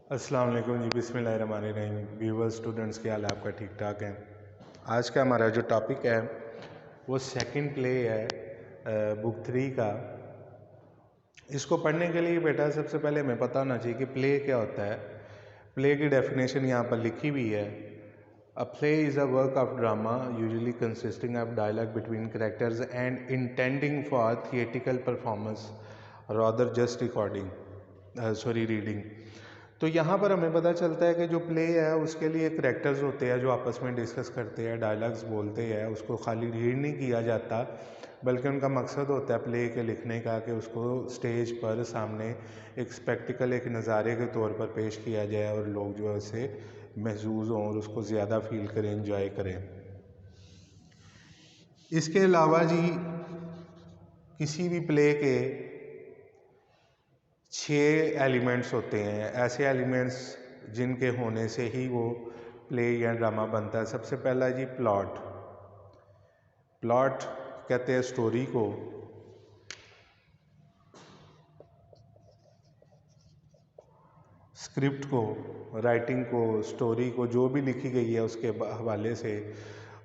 अस्सलाम वालेकुम जी। बिस्मिल्लाहिर्रहमानिर्रहीम। व्यूअर्स, स्टूडेंट्स, क्या हाल है आपका? ठीक ठाक है। आज का हमारा जो टॉपिक है वो सेकंड प्ले है बुक 3 का। इसको पढ़ने के लिए बेटा सबसे पहले हमें पता होना चाहिए कि प्ले क्या होता है। प्ले की डेफिनेशन यहाँ पर लिखी हुई है। A play is a work of drama usually consisting of dialogue between characters and intending for theatrical performance rather just reading. तो यहाँ पर हमें पता चलता है कि जो प्ले है उसके लिए करैक्टर्स होते हैं जो आपस में डिस्कस करते हैं, डायलॉग्स बोलते हैं। उसको खाली रीड नहीं किया जाता बल्कि उनका मकसद होता है प्ले के लिखने का कि उसको स्टेज पर सामने एक स्पेक्टिकल, एक नज़ारे के तौर पर पेश किया जाए और लोग जो है उसे महसूस हों और उसको ज़्यादा फील करें, इंजॉय करें। इसके अलावा जी किसी भी प्ले के 6 एलिमेंट्स होते हैं, ऐसे एलिमेंट्स जिनके होने से ही वो प्ले या ड्रामा बनता है। सबसे पहला जी प्लॉट। प्लॉट कहते हैं स्टोरी को। स्क्रिप्ट को, राइटिंग को, स्टोरी को, जो भी लिखी गई है उसके हवाले से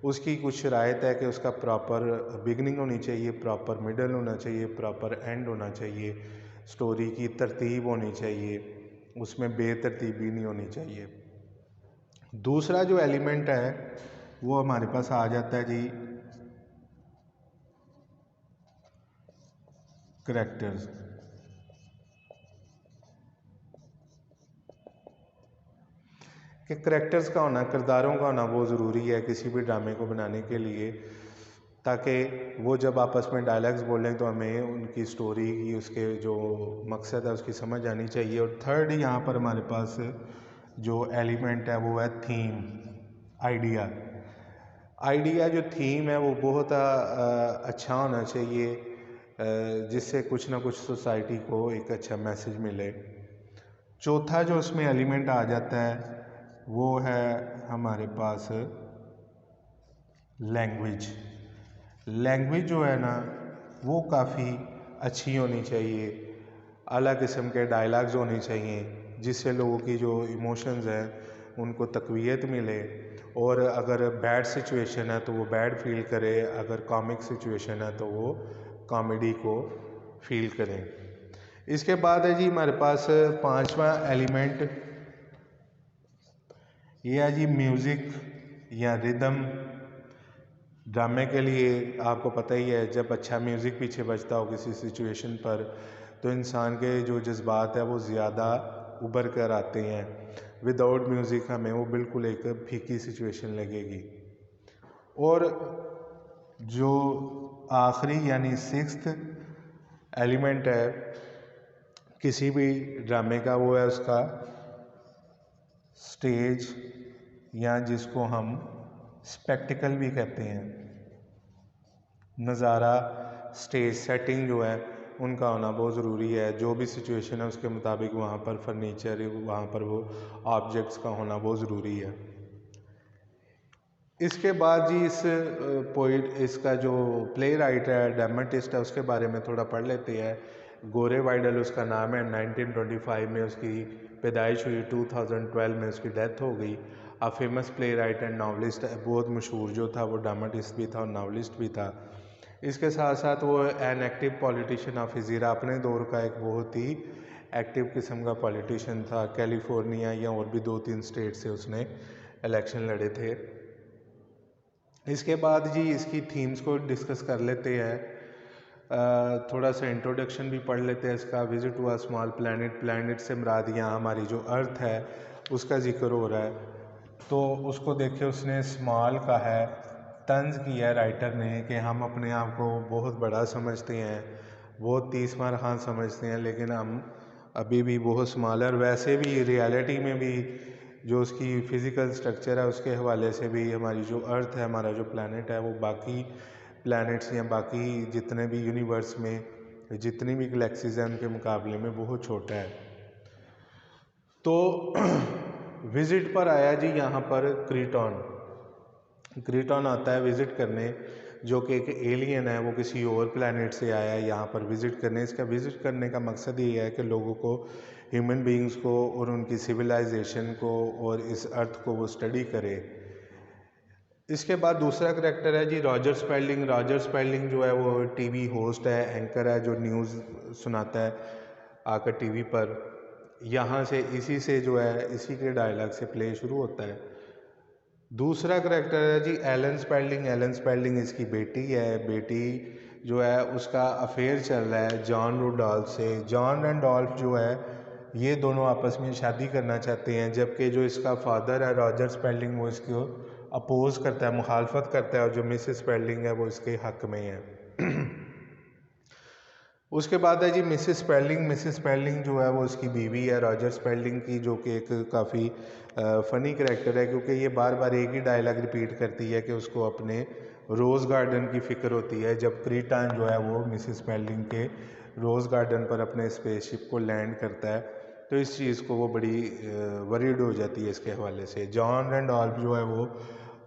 उसकी कुछ शराइत है कि उसका प्रॉपर बिगनिंग होनी चाहिए, प्रॉपर मिडल होना चाहिए, प्रॉपर एंड होना चाहिए, स्टोरी की तरतीब होनी चाहिए, उसमें बेतरतीबी नहीं होनी चाहिए। दूसरा जो एलिमेंट है वो हमारे पास आ जाता है जी करैक्टर्स। कि करैक्टर्स का होना, किरदारों का होना बहुत ज़रूरी है किसी भी ड्रामे को बनाने के लिए, ताकि वो जब आपस में डायलॉग्स बोलें तो हमें उनकी स्टोरी की, उसके जो मकसद है उसकी समझ आनी चाहिए। और थर्ड यहाँ पर हमारे पास जो एलिमेंट है वो है थीम, आइडिया। आइडिया जो थीम है वो बहुत अच्छा होना चाहिए, जिससे कुछ ना कुछ सोसाइटी को एक अच्छा मैसेज मिले। चौथा जो उसमें एलिमेंट आ जाता है वो है हमारे पास लैंग्वेज। लैंग्वेज जो है ना वो काफ़ी अच्छी होनी चाहिए, अलग किस्म के डायलॉग्स होने चाहिए जिससे लोगों की जो इमोशंस हैं उनको तक़वियत मिले। और अगर बैड सिचुएशन है तो वो बैड फील करे, अगर कॉमिक सिचुएशन है तो वो कॉमेडी को फील करें। इसके बाद है जी हमारे पास पांचवा एलिमेंट, ये है जी म्यूज़िक या रिदम। ड्रामे के लिए आपको पता ही है, जब अच्छा म्यूज़िक पीछे बजता हो किसी सिचुएशन पर तो इंसान के जो जज्बात है वो ज़्यादा उभर कर आते हैं। विदाउट म्यूज़िक हमें वो बिल्कुल एक फीकी सिचुएशन लगेगी। और जो आखिरी यानी सिक्स्थ एलिमेंट है किसी भी ड्रामे का वो है उसका स्टेज, या जिसको हम स्पेक्टिकल भी कहते हैं। नज़ारा, स्टेज सेटिंग जो है उनका होना बहुत ज़रूरी है। जो भी सिचुएशन है उसके मुताबिक वहाँ पर फर्नीचर, वहाँ पर वो ऑब्जेक्ट्स का होना बहुत ज़रूरी है। इसके बाद जी इस पोइट, इसका जो प्ले राइटर है, ड्रामेटिस्ट है, उसके बारे में थोड़ा पढ़ लेते हैं। गोरे वाइडल उसका नाम है। 1925 में उसकी पैदाइश हुई, 2012 में उसकी डेथ हो गई। A famous play writer and novelist, बहुत मशहूर जो था वो ड्रामेटिस्ट भी था और नावलिस्ट भी था। इसके साथ साथ वो an active politician of his era, अपने दौर का एक बहुत ही एक्टिव किस्म का पॉलिटिशियन था। कैलिफोर्निया या और भी 2-3 स्टेट से उसने इलेक्शन लड़े थे। इसके बाद जी इसकी थीम्स को डिस्कस कर लेते हैं। थोड़ा सा इंट्रोडक्शन भी पढ़ लेते हैं इसका। Visit to a small planet, planet से मुराद यहाँ हमारी जो अर्थ है उसका जिक्र हो रहा है। तो उसको देखे उसने स्मॉल का है, तंज किया है राइटर ने कि हम अपने आप को बहुत बड़ा समझते हैं, बहुत 30 खान समझते हैं, लेकिन हम अभी भी बहुत स्मॉल है। और वैसे भी रियलिटी में भी जो उसकी फ़िज़िकल स्ट्रक्चर है उसके हवाले से भी हमारी जो अर्थ है, हमारा जो प्लैनेट है, वो बाकी प्लैनेट्स या बाकी जितने भी यूनिवर्स में जितनी भी गैलेक्सीज हैं उनके मुकाबले में बहुत छोटा है। तो विज़िट पर आया जी यहाँ पर क्रीटॉन। क्रीटॉन आता है विज़िट करने जो कि एक एलियन है, वो किसी और प्लैनेट से आया है यहाँ पर विज़िट करने। इसका विज़िट करने का मकसद ये है कि लोगों को, ह्यूमन बीइंग्स को और उनकी सिविलाइजेशन को और इस अर्थ को वो स्टडी करे। इसके बाद दूसरा करैक्टर है जी रॉजर स्पेल्डिंग। रॉजर स्पेल्डिंग जो है वो टीवी होस्ट है, एंकर है, जो न्यूज़ सुनाता है आकर टीवी पर। यहाँ से इसी से जो है इसी के डायलॉग से प्ले शुरू होता है। दूसरा करैक्टर है जी एलन स्पेल्डिंग। एलन स्पेल्डिंग इसकी बेटी है। बेटी जो है उसका अफेयर चल रहा है जॉन रूडोल्फ से। जॉन रैंडोल्फ जो है ये दोनों आपस में शादी करना चाहते हैं, जबकि जो इसका फादर है रॉजर स्पेल्डिंग वो इसको अपोज करता है, मुखालफत करता है, और जो मिसेस स्पेल्डिंग है वो इसके हक में है। उसके बाद है जी मिसेस स्पेल्डिंग। मिसेस स्पेल्डिंग जो है वो उसकी बीवी है रॉजर स्पेल्डिंग की, जो कि एक काफ़ी फ़नी करैक्टर है, क्योंकि ये बार बार एक ही डायलॉग रिपीट करती है कि उसको अपने रोज़ गार्डन की फ़िक्र होती है। जब क्रीटान जो है वो मिसेस स्पेल्डिंग के रोज़ गार्डन पर अपने स्पेसशिप को लैंड करता है, तो इस चीज़ को वो बड़ी वरीड हो जाती है इसके हवाले से। जॉन रैंडोल्फ जो है वो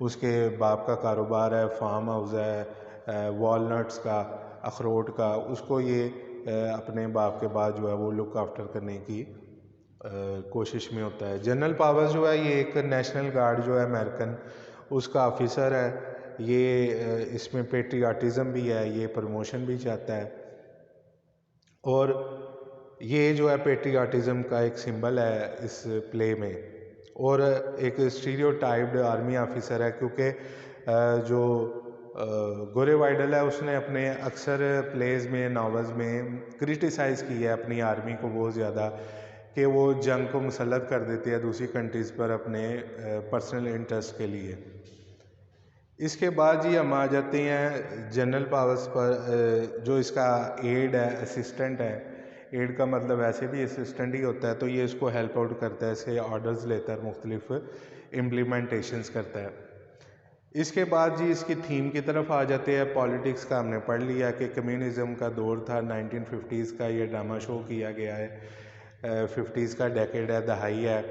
उसके बाप का कारोबार है, फार्म हाउस है वॉलनट्स का, अखरोट का, उसको ये अपने बाप के बाद जो है वो लुक आफ्टर करने की कोशिश में होता है। जनरल पावर्स जो है ये एक नेशनल गार्ड जो है अमेरिकन, उसका ऑफिसर है। ये इसमें पेट्रियाटिज़म भी है, ये प्रमोशन भी चाहता है, और ये जो है पेट्रियाटिज़म का एक सिंबल है इस प्ले में। और एक स्टीरियोटाइप्ड आर्मी ऑफिसर है, क्योंकि जो गोरे वाइडल है उसने अपने अक्सर प्लेज में, नावल्स में क्रिटिसाइज़ किया है अपनी आर्मी को बहुत ज़्यादा, कि वो जंग को मुसल्लत कर देती है दूसरी कंट्रीज़ पर अपने पर्सनल इंटरेस्ट के लिए। इसके बाद जी हम आ जाते हैं जनरल पावर्स पर। जो इसका एड है, असिस्टेंट है, एड का मतलब वैसे भी असिस्टेंट ही होता है, तो ये इसको हेल्प आउट करता है, इससे ऑर्डर्स लेता है, मुख्तलिफ इम्प्लीमेंटेशंस करता है। इसके बाद जी इसकी थीम की तरफ आ जाते हैं। पॉलिटिक्स का हमने पढ़ लिया कि कम्युनिज़म का दौर था, 1950s का ये ड्रामा शो किया गया है, 50s का डेकेड है, दहाई है।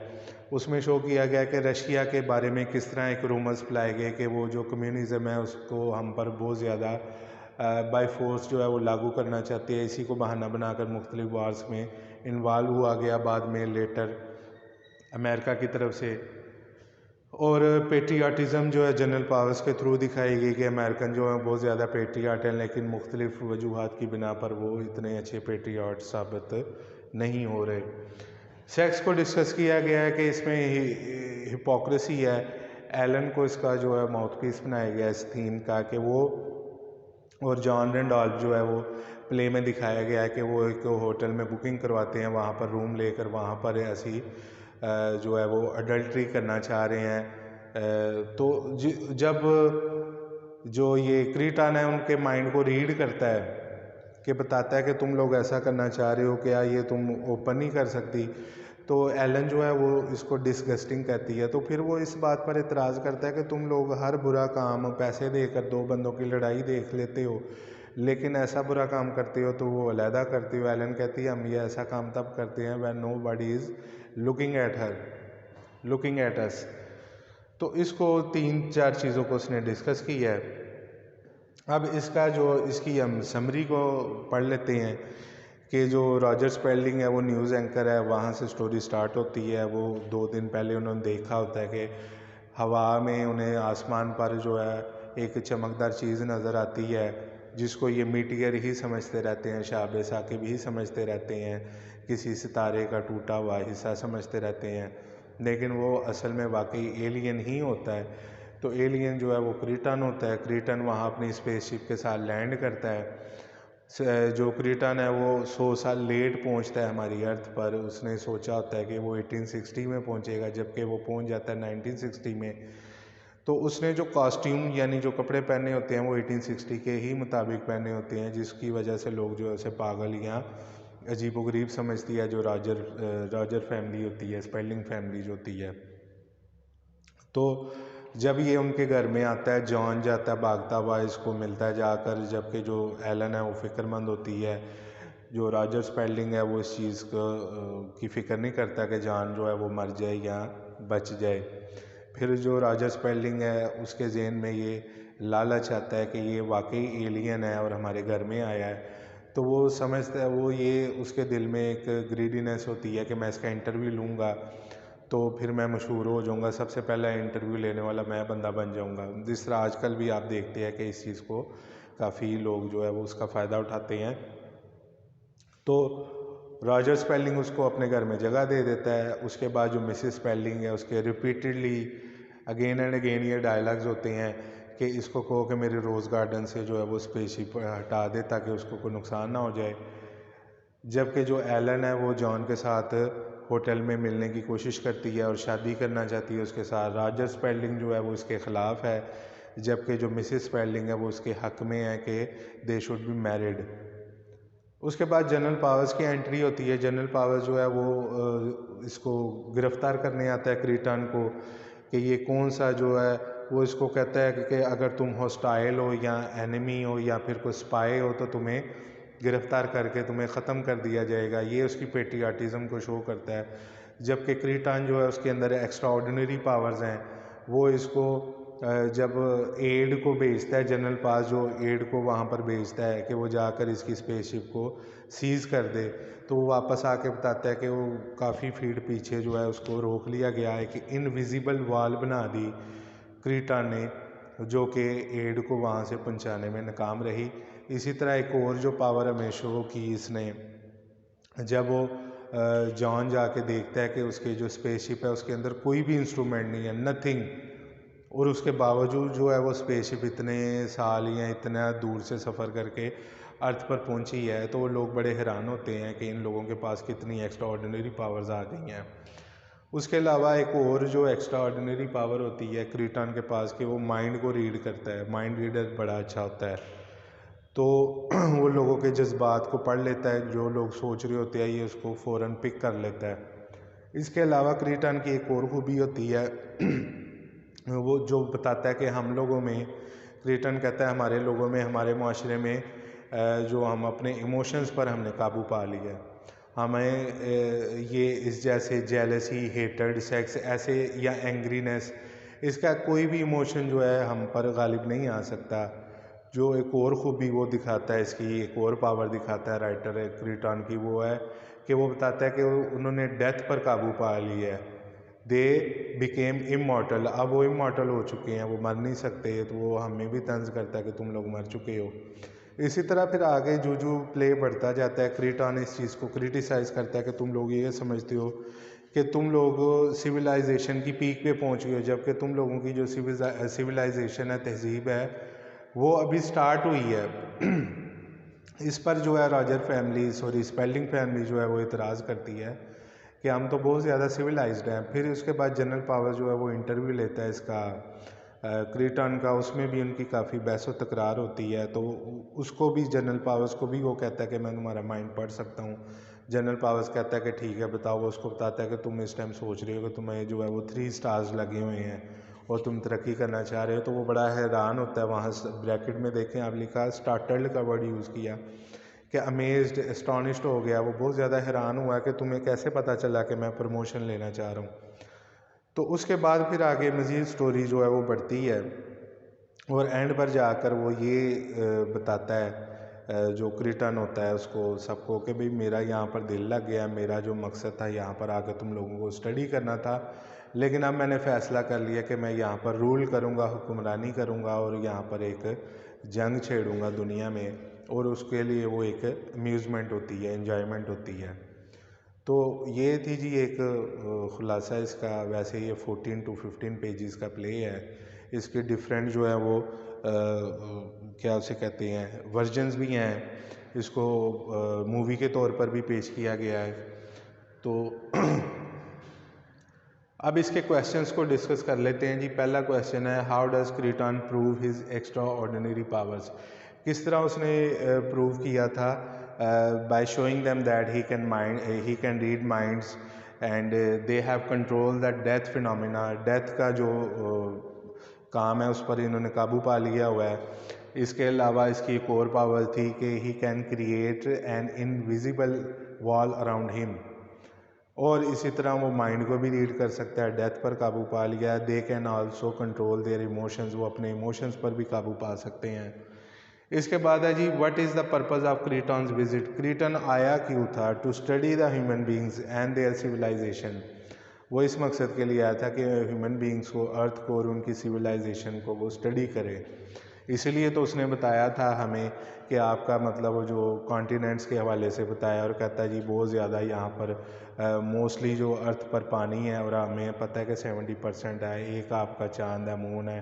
उसमें शो किया गया कि रशिया के बारे में किस तरह एक रूमर्स फैलाए गए कि वो जो कम्युनिज़म है उसको हम पर बहुत ज़्यादा बाय फोर्स जो है वो लागू करना चाहते हैं। इसी को बहाना बनाकर मुख्तलिफ वार्स में इन्वॉल्व हुआ गया बाद में लेटर अमेरिका की तरफ से। और पेट्रियाटिज़म जो है जनरल पावर्स के थ्रू दिखाई गई कि अमेरिकन जो है बहुत ज़्यादा पेट्रियाट हैं, लेकिन मुख्तलिफ वजूहात की बिना पर वो इतने अच्छे पेट्रियाट साबित नहीं हो रहे। सेक्स को डिस्कस किया गया है कि इसमें हिपोक्रेसी है। एलन को इसका जो है माउथपीस बनाया गया इस थीम का, कि वो और जॉन रैंडोल्फ जो है वो प्ले में दिखाया गया है कि वो एक होटल में बुकिंग करवाते हैं, वहाँ पर रूम लेकर वहाँ पर ऐसी जो है वो अडल्ट्री करना चाह रहे हैं। तो जब जो ये क्रीटान है उनके माइंड को रीड करता है, कि बताता है कि तुम लोग ऐसा करना चाह रहे हो, क्या ये तुम ओपन नहीं कर सकती, तो एलन जो है वो इसको डिसगस्टिंग कहती है। तो फिर वो इस बात पर इतराज़ करता है कि तुम लोग हर बुरा काम पैसे देकर दो बंदों की लड़ाई देख लेते हो, लेकिन ऐसा बुरा काम करते हो तो वो अलहदा करते हो। एलन कहती है हम ये ऐसा काम तब करते हैं when nobody is looking at us. तो इसको 3-4 चीज़ों को उसने डिस्कस किया है। अब इसकी हम समरी को पढ़ लेते हैं कि जो रॉजर स्पेल्डिंग है वो न्यूज़ एंकर है, वहाँ से स्टोरी स्टार्ट होती है। वो 2 दिन पहले उन्होंने देखा होता है कि हवा में उन्हें आसमान पर जो है एक चमकदार चीज़ नज़र आती है, जिसको ये मीटियर ही समझते रहते हैं, शाब साकिब ही समझते रहते हैं, किसी सितारे का टूटा हुआ हिस्सा समझते रहते हैं, लेकिन वो असल में वाकई एलियन ही होता है। तो एलियन जो है वो क्रीटन होता है। क्रीटन वहाँ अपनी स्पेसशिप के साथ लैंड करता है। जो क्रीटन है वो 100 साल लेट पहुँचता है हमारी अर्थ पर। उसने सोचा होता है कि वो 1860 में पहुँचेगा, जबकि वो पहुँच जाता है 1960 में। तो उसने जो कॉस्ट्यूम यानी जो कपड़े पहने होते हैं वो 1860 के ही मुताबिक पहने होते हैं, जिसकी वजह से लोग जो है उसे पागल या अजीबोगरीब समझती है, जो रॉजर फैमिली होती है, स्पेल्डिंग फैमिली जो होती है। तो जब ये उनके घर में आता है, जॉन जाता है भागता हुआ, इसको मिलता है जाकर, जबकि जो एलन है वो फ़िक्रमंद होती है। जो रॉजर स्पेल्डिंग है वो इस चीज़ की फ़िक्र नहीं करता कि जॉन जो है वो मर जाए या बच जाए। फिर जो रॉजर स्पेल्डिंग है उसके ज़हन में ये लालच आता है कि ये वाकई एलियन है और हमारे घर में आया है, तो वो समझता है, वो ये उसके दिल में एक ग्रीडीनेस होती है कि मैं इसका इंटरव्यू लूँगा तो फिर मैं मशहूर हो जाऊँगा, सबसे पहला इंटरव्यू लेने वाला मैं बंदा बन जाऊँगा। जिस तरह आजकल भी आप देखते हैं कि इस चीज़ को काफ़ी लोग जो है वो उसका फ़ायदा उठाते हैं। तो रॉजर स्पेलिंग उसको अपने घर में जगह दे देता है। उसके बाद जो मिसेस स्पेलिंग है उसके रिपीटेडली अगेन एंड अगेन ये डायलॉग्स होते हैं कि इसको कहो कि मेरे रोज़ गार्डन से जो है वो स्पेसशिप हटा दे ताकि उसको कोई नुकसान ना हो जाए। जबकि जो एलन है वो जॉन के साथ होटल में मिलने की कोशिश करती है और शादी करना चाहती है उसके साथ। रॉजर स्पेलिंग जो है वो इसके ख़िलाफ़ है, जबकि जो मिसेस स्पेलिंग है वो उसके हक़ में है कि दे शुड बी मैरिड। उसके बाद जनरल पावर्स की एंट्री होती है। जनरल पावर्स जो है वो इसको गिरफ़्तार करने आता है क्रीटन को कि ये कौन सा जो है वो इसको कहता है कि अगर तुम हॉस्टाइल हो या एनिमी हो या फिर कोई स्पाई हो तो तुम्हें गिरफ़्तार करके तुम्हें ख़त्म कर दिया जाएगा। ये उसकी पेट्रियाटिज़म को शो करता है। जबकि क्रीटन जो है उसके अंदर एक्स्ट्रा ऑर्डिनरी पावर्स हैं। वो इसको जब एड को भेजता है, जनरल पास जो एड को वहाँ पर भेजता है कि वो जाकर इसकी स्पेसशिप को सीज़ कर दे, तो वो वापस आके बताता है कि वो काफ़ी फीट पीछे जो है उसको रोक लिया गया है कि इनविजिबल वॉल बना दी क्रीटन ने, जो कि एड को वहाँ से पहुँचाने में नाकाम रही। इसी तरह एक और जो पावर हमें शो की इसने, जब वो जॉन जाके देखता है कि उसकी जो स्पेसशिप है उसके अंदर कोई भी इंस्ट्रूमेंट नहीं है, नथिंग, और उसके बावजूद जो है वो स्पेसशिप इतने साल या इतना दूर से सफ़र करके अर्थ पर पहुंची है, तो वो लोग बड़े हैरान होते हैं कि इन लोगों के पास कितनी एक्स्ट्रा ऑर्डिनरी पावर्स आ गई हैं। उसके अलावा एक और जो एक्स्ट्रा ऑर्डिनरी पावर होती है क्रीटन के पास कि वो माइंड को रीड करता है। माइंड रीडर बड़ा अच्छा होता है, तो वो लोगों के जज्बात को पढ़ लेता है, जो लोग सोच रहे होते हैं ये उसको फ़ौरन पिक कर लेता है। इसके अलावा क्रीटन की एक और खूबी होती है वो जो बताता है कि हम लोगों में, क्रीटन कहता है हमारे लोगों में, हमारे माशरे में जो हम अपने इमोशंस पर हमने काबू पा लिया। हमें ये इस जैसे जेलसी, हेटर्ड, सेक्स ऐसे या एंग्रीनेस, इसका कोई भी इमोशन जो है हम पर गालिब नहीं आ सकता। जो एक और खूबी वो दिखाता है, इसकी एक और पावर दिखाता है राइटर क्रीटन की, वो है कि वो बताता है कि उन्होंने डेथ पर काबू पा लिया है। दे बिकेम इमॉर्टल, अब वो इमॉर्टल हो चुके हैं, वो मर नहीं सकते। तो वो हमें भी तंज करता है कि तुम लोग मर चुके हो। इसी तरह फिर आगे जो प्ले बढ़ता जाता है, क्रीटन इस चीज़ को क्रिटिसाइज़ करता है कि तुम लोग ये समझते हो कि तुम लोग सिविलाइजेशन की पीक पे पहुंच गए हो, जबकि तुम लोगों की जो सिविलाइजेशन है, तहजीब है, वो अभी स्टार्ट हुई है। इस पर जो है Roger family, sorry spelling family जो है वो इतराज़ करती है कि हम तो बहुत ज़्यादा सिविलाइज्ड हैं। फिर उसके बाद जनरल पावर जो है वो इंटरव्यू लेता है इसका क्रीटन का, उसमें भी उनकी काफ़ी बहस व तकरार होती है। तो उसको भी, जनरल पावर्स को भी वो कहता है कि मैं तुम्हारा माइंड पढ़ सकता हूँ। जनरल पावर्स कहता है कि ठीक है बताओ। वो उसको बताता है कि तुम इस टाइम सोच रहे हो कि तुम्हें जो है वो 3 स्टार्स लगे हुए हैं और तुम तरक्की करना चाह रहे हो। तो वो बड़ा हैरान होता है। वहाँ ब्रैकेट में देखें आप, लिखा स्टार्टल्ड का वर्ड यूज़ किया कि अमेज्ड, एस्टॉनिश्ड हो गया। वो बहुत ज़्यादा हैरान हुआ कि तुम्हें कैसे पता चला कि मैं प्रमोशन लेना चाह रहा हूँ। तो उसके बाद फिर आगे मज़ीद स्टोरी जो है वो बढ़ती है और एंड पर जाकर वो ये बताता है, जो क्रीटन होता है उसको सबको, कि भाई मेरा यहाँ पर दिल लग गया, मेरा जो मकसद था यहाँ पर आकर तुम लोगों को स्टडी करना था, लेकिन अब मैंने फ़ैसला कर लिया कि मैं यहाँ पर रूल करूँगा, हुक्मरानी करूँगा और यहाँ पर एक जंग छेड़ूँगा दुनिया में, और उसके लिए वो एक अम्यूज़मेंट होती है, एन्जॉयमेंट होती है। तो ये थी जी एक ख़ुलासा इसका। वैसे ये 14 to 15 पेजेस का प्ले है। इसके डिफरेंट जो है वो क्या उसे कहते हैं, वर्जन्स भी हैं। इसको मूवी के तौर पर भी पेश किया गया है। तो अब इसके क्वेश्चंस को डिस्कस कर लेते हैं जी। पहला क्वेश्चन है, how does Kreton prove his extraordinary powers. किस तरह उसने प्रूव किया था? By showing them that he can read minds and they have control the death phenomena. Death का जो काम है उस पर इन्होंने काबू पा लिया हुआ है। इसके अलावा इसकी एक और पावर थी कि he can create an invisible wall around him. और इसी तरह वो माइंड को भी रीड कर सकता है, डेथ पर काबू पा लिया। They can also control their emotions, वो अपने इमोशंस पर भी काबू पा सकते हैं। इसके बाद है जी what is the purpose of Kreton's visit, Kreton आया क्यों था? To study the human beings and their civilisation, वो इस मकसद के लिए आया था कि ह्यूमन बींग्स को, अर्थ को और उनकी सिविलाइजेशन को वो स्टडी करे। इसीलिए तो उसने बताया था हमें कि आपका मतलब जो कॉन्टिनेंट्स के हवाले से बताया, और कहता है जी बहुत ज़्यादा यहाँ पर मोस्टली जो अर्थ पर पानी है, और हमें पता है कि 70% है। एक आपका चांद है, मून है,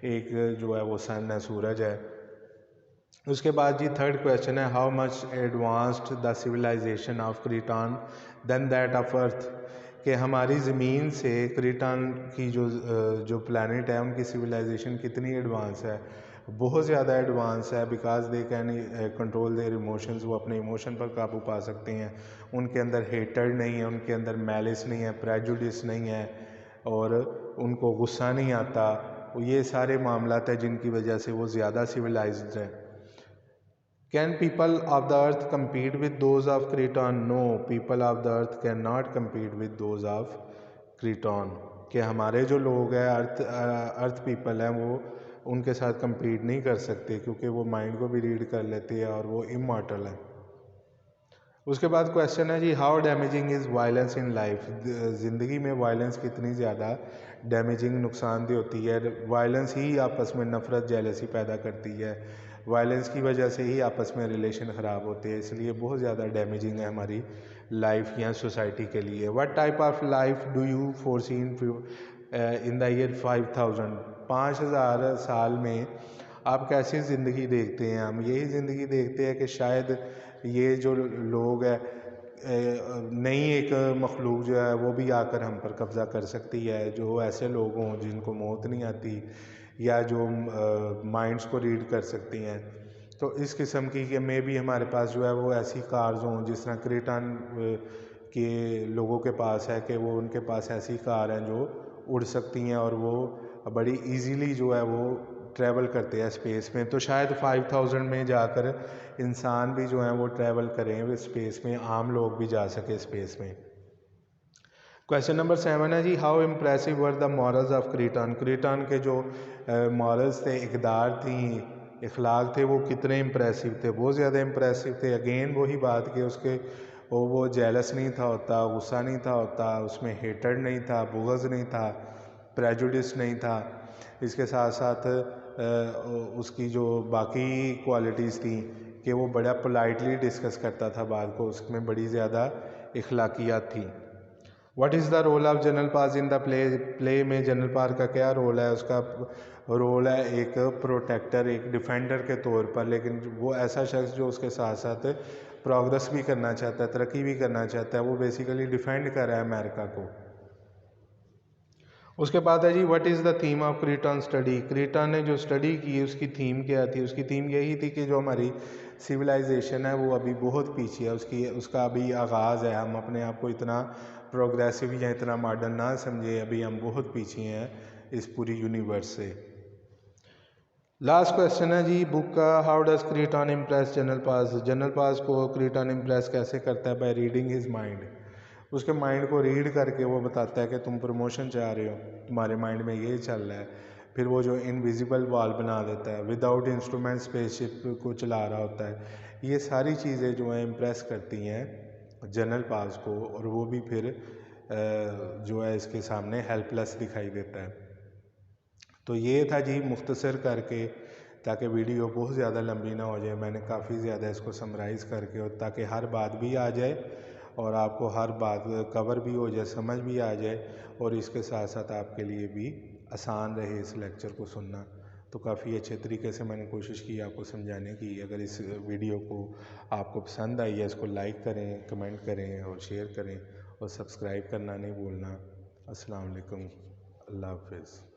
एक जो है वो सन है, सूरज है। उसके बाद जी थर्ड क्वेश्चन है how much advanced the civilisation of Kreton than that of earth, कि हमारी ज़मीन से क्रीटॉन की जो प्लानट है उनकी सिविलाइजेशन कितनी एडवांस है? बहुत ज़्यादा एडवांस है। Because they can control their emotions, वो अपने इमोशन पर काबू पा सकते हैं। उनके अंदर हेटर्ड नहीं है, उनके अंदर मैलिस नहीं है, प्रेजुडिस नहीं है, और उनको गुस्सा नहीं आता। ये सारे मामलात हैं जिनकी वजह से वो ज़्यादा सिविलाइज्ड है। Can people of the earth compete with those of Creton? No, people of the earth cannot compete with those of Creton. कि हमारे जो लोग हैं अर्थ पीपल हैं वो उनके साथ compete नहीं कर सकते, क्योंकि वो माइंड को भी रीड कर लेते हैं और वो इमॉर्टल हैं। उसके बाद क्वेश्चन है जी how damaging is violence in life, ज़िंदगी में वायलेंस कितनी ज़्यादा डैमेजिंग, नुकसानदेह होती है। वायलेंस ही आपस में नफ़रत, जेलसी पैदा करती है। वायलेंस की वजह से ही आपस में रिलेशन ख़राब होते हैं, इसलिए बहुत ज़्यादा डैमेजिंग है हमारी लाइफ या सोसाइटी के लिए। What type of life do you foresee in the year 5000, 5000 साल में आप कैसी ज़िंदगी देखते हैं? हम यही ज़िंदगी देखते हैं कि शायद ये जो लोग है नई एक मखलूक जो है वो भी आकर हम पर कब्ज़ा कर सकती है, जो ऐसे लोग हों जिनको मौत नहीं आती, या जो माइंड्स को रीड कर सकती हैं। तो इस किस्म की कि मे भी हमारे पास जो है वो ऐसी कार्स हों जिस तरह क्रीटन के लोगों के पास है, कि वो उनके पास ऐसी कार हैं जो उड़ सकती हैं और वो बड़ी इजीली जो है वो ट्रैवल करते हैं स्पेस में। तो शायद 5000 में जाकर इंसान भी जो है वो ट्रैवल करें स्पेस में, आम लोग भी जा सके स्पेस में। क्वेश्चन नंबर 7 है जी how impressive were the morals of Creighton, Creighton के जो मॉरल्स थे, इकदार थी, इखलाक थे, वो कितने इम्प्रेसिव थे? बहुत ज़्यादा इम्प्रेसिव थे। अगेन वही बात कि उसके वो जेलस नहीं था होता, गुस्सा नहीं था होता, उसमें हेटर्ड नहीं था, बुग़्ज़ नहीं था, प्रेजुडिस नहीं था। इसके साथ साथ उसकी जो बाकी क्वालिटीज़ थी कि वो बड़ा पोलाइटली डिस्कस करता था बात को, उसमें बड़ी ज़्यादा इखलाकियात थी। What is the role of general pass in the play में जनरल पार का क्या रोल है? उसका रोल है एक प्रोटेक्टर, एक डिफेंडर के तौर पर, लेकिन वो ऐसा शख्स जो उसके साथ साथ प्रोग्रेस भी करना चाहता है, तरक्की भी करना चाहता है। वो बेसिकली डिफेंड कर रहा है अमेरिका को। उसके बाद है जी what is the theme of Creighton study, Creighton ने जो स्टडी की उसकी थीम क्या थी? उसकी थीम यही थी कि जो हमारी सिविलाइजेशन है वो अभी बहुत पीछे है, उसका अभी आगाज़ है। हम अपने आप को इतना प्रोग्रेसिव या इतना मॉडर्न ना समझे, अभी हम बहुत पीछे हैं इस पूरी यूनिवर्स से। लास्ट क्वेश्चन है जी बुक का how does Creighton impress general pass, general pass को क्रीटॉन इम्प्रेस कैसे करता है? बाय रीडिंग हिज माइंड, उसके माइंड को रीड करके वो बताता है कि तुम प्रमोशन चाह रहे हो, तुम्हारे माइंड में ये चल रहा है। फिर वो जो इनविजिबल वॉल बना देता है, विदाउट इंस्ट्रूमेंट स्पेसशिप को चला रहा होता है। ये सारी चीज़ें जो हैं इम्प्रेस करती हैं जनरल पास को, और वो भी फिर जो है इसके सामने हेल्पलेस दिखाई देता है। तो ये था जी मुख्तसर करके, ताकि वीडियो बहुत ज़्यादा लंबी ना हो जाए, मैंने काफ़ी ज़्यादा इसको समराइज़ करके, और ताकि हर बात भी आ जाए और आपको हर बात कवर भी हो जाए, समझ भी आ जाए, और इसके साथ साथ आपके लिए भी आसान रहे इस लेक्चर को सुनना। तो काफ़ी अच्छे तरीके से मैंने कोशिश की आपको समझाने की। अगर इस वीडियो को आपको पसंद आई है, इसको लाइक करें, कमेंट करें और शेयर करें, और सब्सक्राइब करना नहीं भूलना। अस्सलाम वालेकुम, अल्लाह हाफ़िज़।